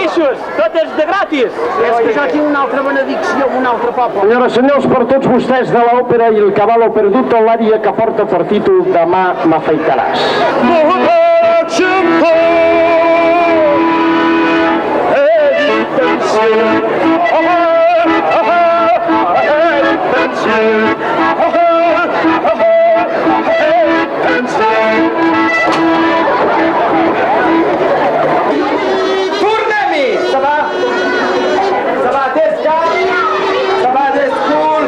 peixos, tot és de gratis. És que jo tinc una altra benedicció en un altre poble. Senyores i senyors, per tots vostès de l'òpera i el cavallo perduto, l'ària que porta per títol Demà m'afaitaràs. Tornem-hi! Se va des cap, se va des cul,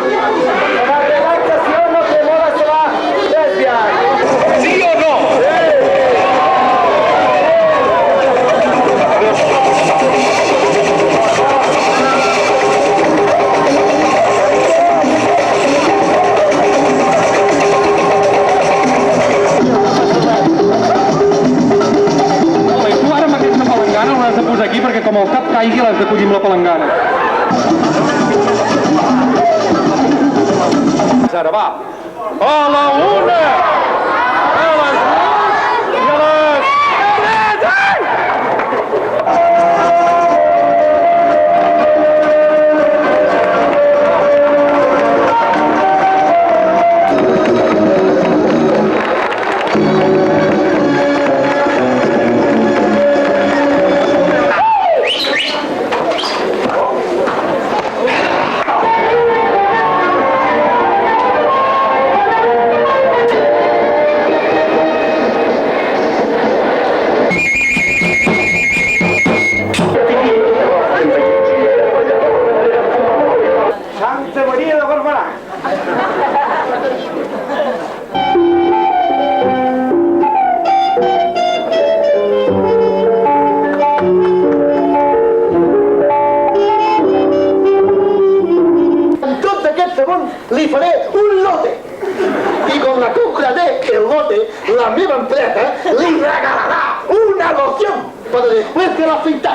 se va relaxació, no té moda, se va desviar. Sí o no? Aquí perquè com el cap caigui l'has de collir amb la palangana. Ara va. A la una! A les dues! I a les Santa Maria de Barberà. En tot d'aquest segon li faré un lote. I com la compraré el lote, la meva empresa li regalarà una loción para después de la cita.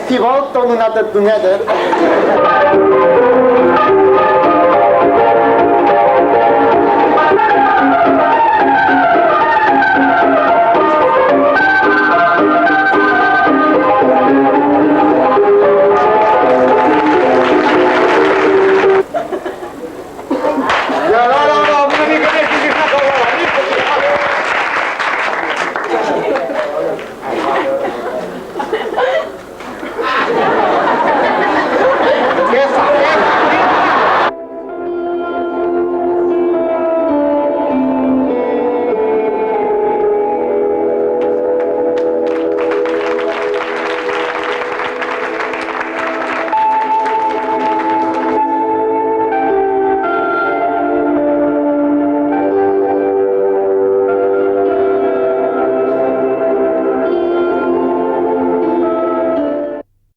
Si vol, torno una altra toneta.